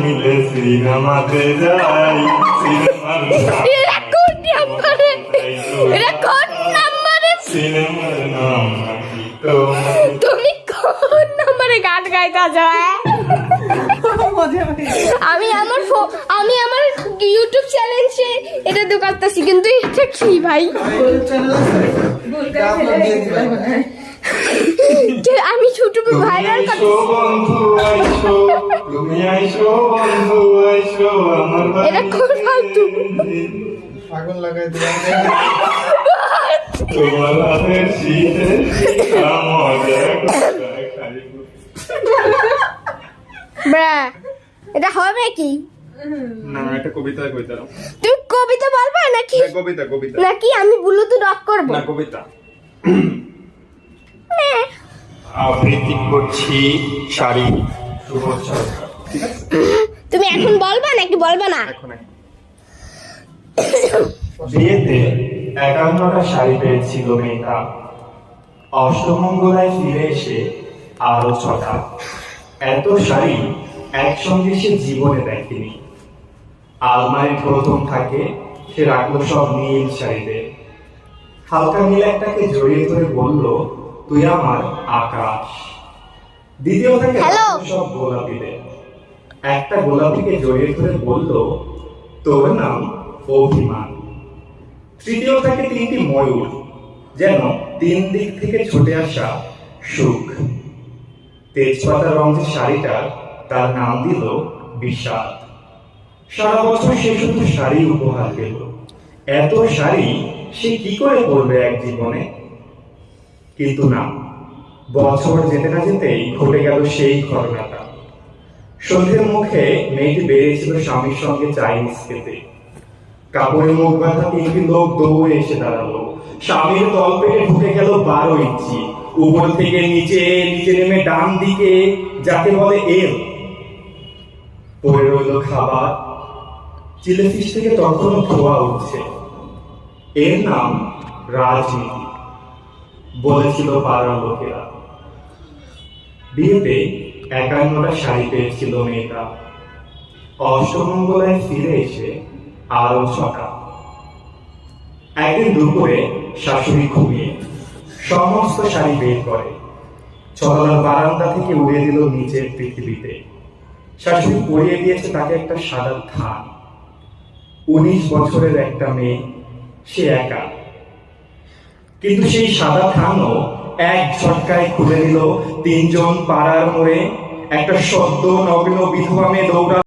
মিলে সিনেমাতে যাই, সিনেমার সিনেমার নাম নাকি তোমার। তুমি কোন নম্বরে গান গাইতেছ? আমি আমার ইউটিউব চ্যানেলে এটা দেখাতেছি, কিন্তু এটা কি ভাই? আমি ইউটিউবে ভাইরাল করতেছি। বন্ধু আইসো, তুমি আইসো বন্ধু আইসো আমার এটা কোন ফালতু? আগুন লাগাই দিলাম। তোমার হাতের শীতে মজা খালি। ব্রা, এটা হবে কি? না এটা কবিতা কইতাম। তুমি কবিতা বলবা নাকি? কবিতা কবিতা নাকি আমি ব্লুটুথ অফ করব? না কবিতা। আবৃত্তি করছি শাড়ি শুভেচ্ছা। তুমি এখন বলবা নাকি বলবা না? এখন বিয়েতে 51টা শাড়ি পেয়েছিল মেয়েটা, অষ্টমঙ্গলায় ফিরে এসে আরো 6টা। এত শাড়ি একসঙ্গে সে জীবনে দেখেনি। আলমারির প্রথম থাকে সে রাখলো সব নীল শাড়িতে। হালকা নীল একটাকে জড়িয়ে ধরে বলল, তুই আমার আকাশ। দ্বিতীয় থাকে হ্যালো। রাখলো সব গোলাপিতে। একটা গোলাপিকে জড়িয়ে ধরে বলল, তোর নাম অভিমান। তৃতীয় থাকে 3টি ময়ূর, যেন 3 দিক থেকে ছুটে আসা সুখ। তেজপাতা রঙের শাড়িটা তার নাম দিল বিষাদ। সারা বছর সে শুধু শাড়ি উপহার পেল। এত শাড়ি সে কি করে পরবে এক জীবনে? কিন্তু না, বছর যেতে না যেতেই ঘটে গেল সেই ঘটনাটা। সন্ধ্যের মুখে মেয়েটি বেরিয়েছিল স্বামীর সঙ্গে চাইনিজ খেতে। কাপড়ে মুখ বাঁধা 3টি লোক দৌড়ে এসে দাঁড়ালো। স্বামীর তলপেটে ঢুকে গেল 12 ইঞ্চি। উপর থেকে নিচে নিচে নেমে ডান দিকে যাকে বলে এল। পড়ে রইল খাবার। চিলে ফিশ থেকে তখনও ধোয়া উঠছে। এর নাম রাজনীতি, বলেছিল পাড়ার লোকেরা। বিয়েতে 51টা শাড়ি পেয়েছিল মেয়েটা, অষ্টমঙ্গলায় ফিরে এসে আরো 6টা। একদিন দুপুরে শাশুড়ি ঘুমিয়ে সমস্ত শাড়ি বের করে চলার বারান্দা থেকে উড়িয়ে দিল নিচের পৃথিবীতে। শাশুড়ি পরিয়ে দিয়েছে তাকে একটা সাদা থান। 19 বছরের একটা মেয়ে, সে একা। কিন্তু সেই সাদা থানও এক ঝটকায় খুলে দিল 3 জন পাড়ার মোড়ে একটা সদ্য নগ্ন বিধবা মেয়ে দৌড়া